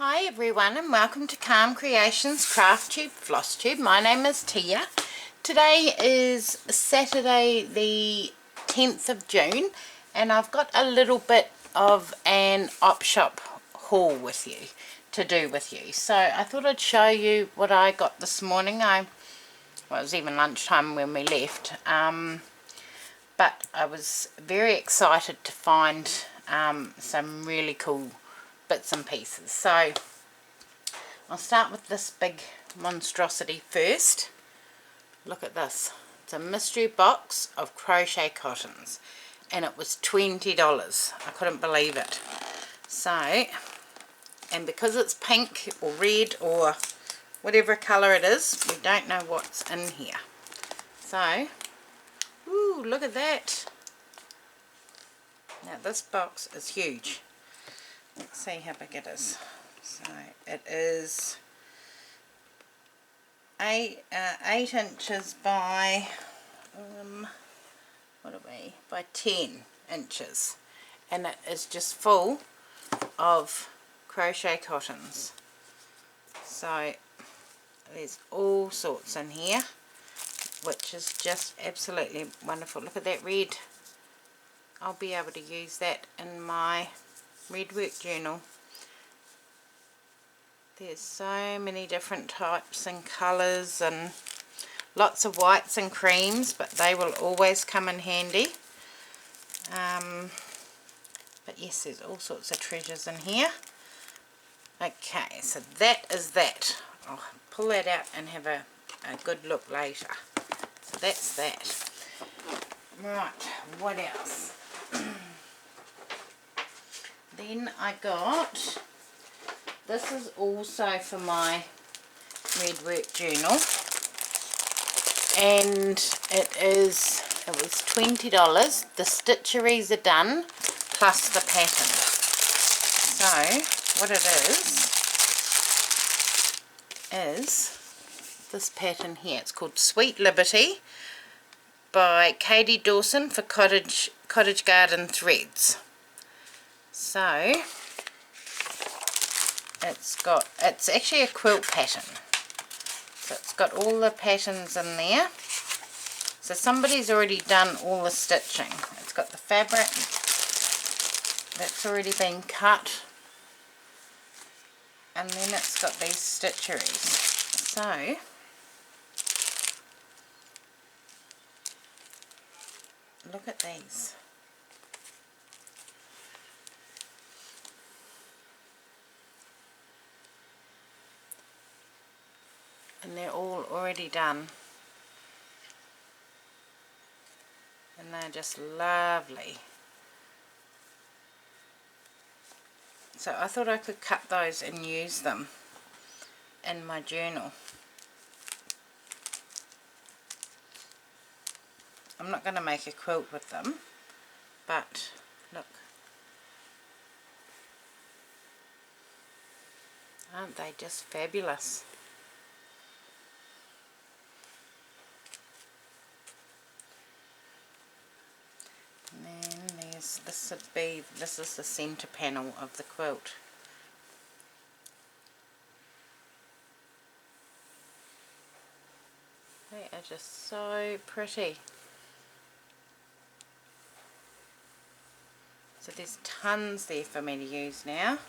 Hi everyone and welcome to Calm Creations Flosstube. My name is Tia. Today is Saturday the 10th of June and I've got a little bit of an Opshop haul with you to do with you. So I thought I'd show you what I got this morning. Well, it was even lunchtime when we left, but I was very excited to find some really cool bits and pieces. So I'll start with this big monstrosity first. Look at this. It's a mystery box of Crochet Cottons and it was $20. I couldn't believe it. So, and because it's pink or red or whatever colour it is, we don't know what's in here. So, ooh, look at that. Now this box is huge. Let's see how big it is. So it is 8 inches by by 10 inches, and it is just full of Crochet Cottons. So there's all sorts in here, which is just absolutely wonderful. Look at that red. I'll be able to use that in my red work journal. There's so many different types and colours and lots of whites and creams, but they will always come in handy. But yes, there's all sorts of treasures in here. Okay, so that is that. I'll pull that out and have a good look later. So that's that. Right, what else? Then I got, this is also for my red work journal, and it was $20. The stitcheries are done plus the pattern. So what it is this pattern here. It's called Sweet Liberty by Katie Dawson for Cottage Garden Threads. So it's actually a quilt pattern. So it's got all the patterns in there. So somebody's already done all the stitching. It's got the fabric that's already been cut, and then it's got these stitcheries. So look at these. And they're all already done, and they're just lovely. So I thought I could cut those and use them in my journal. I'm not going to make a quilt with them, but look, aren't they just fabulous? And then this is the centre panel of the quilt. They are just so pretty. So there's tons there for me to use now.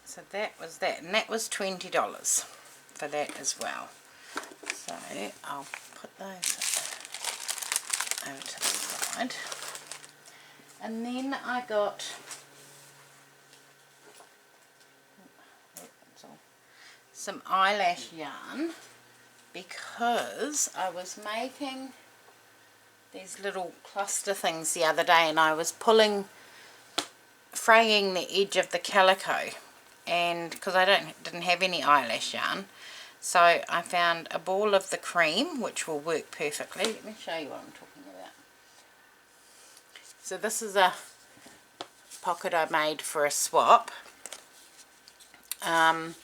So that was that, and that was $20 for that as well. So I'll put those over to the side. And then I got some eyelash yarn, because I was making these little cluster things the other day, and I was fraying the edge of the calico, and because I didn't have any eyelash yarn, so I found a ball of the cream which will work perfectly. Let me show you what I'm talking about. So this is a pocket I made for a swap, and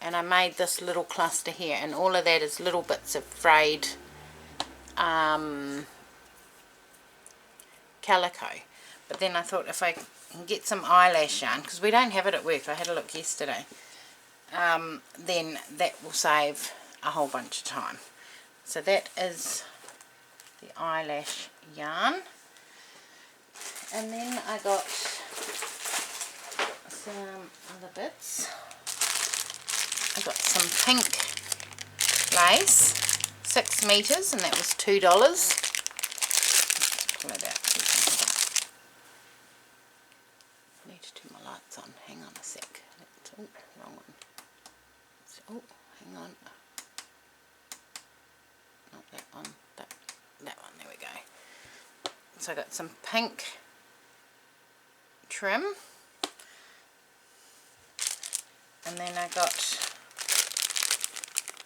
I made this little cluster here, and all of that is little bits of frayed calico. but then I thought if I can get some eyelash yarn, because we don't have it at work, I had a look yesterday, then that will save a whole bunch of time. So that is the eyelash yarn. And then I got some other bits. I got some pink lace, 6 meters, and that was $2. Pull it out. I need to turn my lights on. Hang on a sec. Oh, wrong one. Oh, hang on. Not that one. That one. There we go. So I got some pink trim, and then I got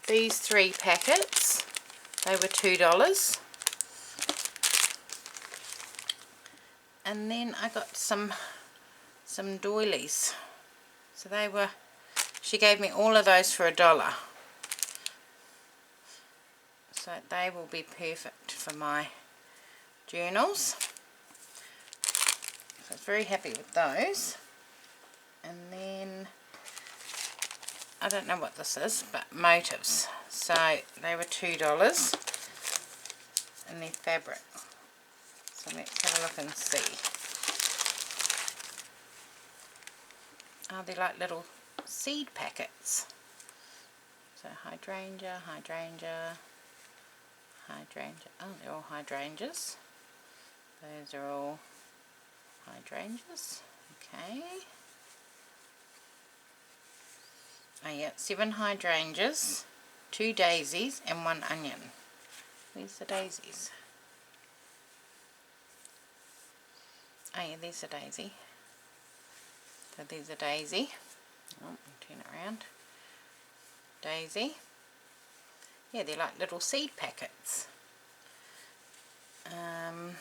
these 3 packets. They were $2. And then I got some doilies. So they were, she gave me all of those for $1. So they will be perfect for my journals. So I was very happy with those. And then I don't know what this is, but motifs. So they were $2 and they're fabric. So let's have a look and see. Oh, they're like little seed packets. So hydrangea, hydrangea, hydrangea. Oh, they're all hydrangeas. Those are all hydrangeas. Okay. Oh yeah, 7 hydrangeas, 2 daisies and 1 onion. Where's the daisies? Oh yeah, there's a daisy. So there's a daisy. Oh, turn it around. Daisy. Yeah, they're like little seed packets. And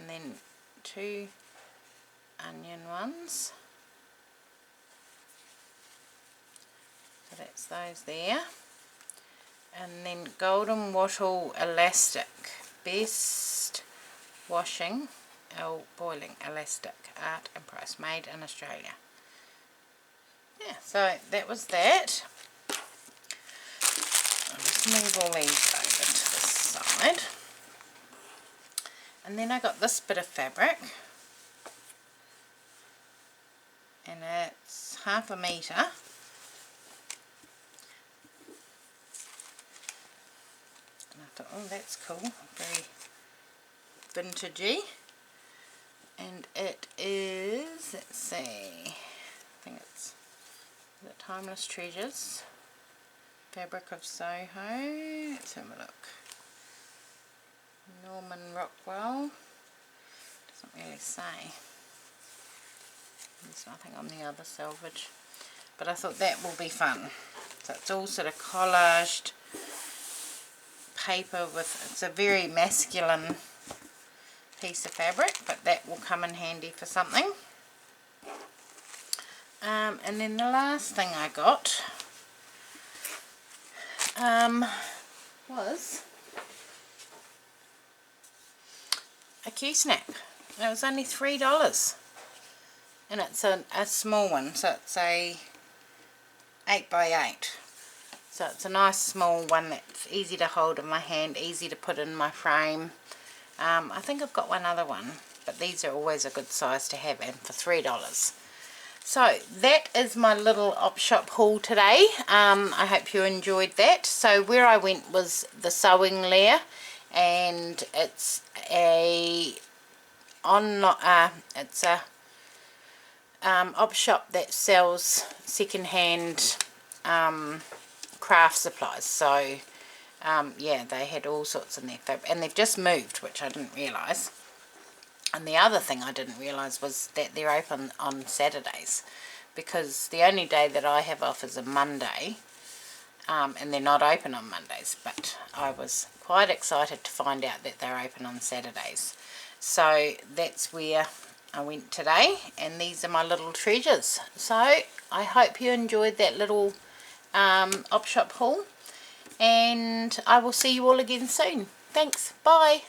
then 2 onion ones. So that's those there. And then golden wattle elastic, best washing boiling elastic, art and price, made in Australia. Yeah, so that was that. I'll just move all these over to the side. And then I got this bit of fabric, and it's 1/2 metre. And I thought, oh, that's cool, very vintagey. And it is, let's see, I think it's the Timeless Treasures, fabric of Soho. Let's have a look. Norman Rockwell, doesn't really say. There's nothing on the other selvage, but I thought that will be fun. So it's all sort of collaged paper with, it's a very masculine piece of fabric, but that will come in handy for something. And then the last thing I got was a Q-snap. It was only $3, and it's a small one, so it's a 8x8. So it's a nice small one that's easy to hold in my hand, easy to put in my frame. I think I've got one other one, but these are always a good size to have, and for $3. So that is my little Opshop haul today. I hope you enjoyed that. So where I went was the sewing Lair, and it's a Opshop that sells second-hand craft supplies. So yeah, they had all sorts in their fabric, and they've just moved, which I didn't realise. And the other thing I didn't realise was that they're open on Saturdays, because the only day that I have off is a Monday, and they're not open on Mondays, but I was quite excited to find out that they're open on Saturdays. So that's where I went today, and these are my little treasures. So I hope you enjoyed that little Opshop haul, and I will see you all again soon. Thanks, bye.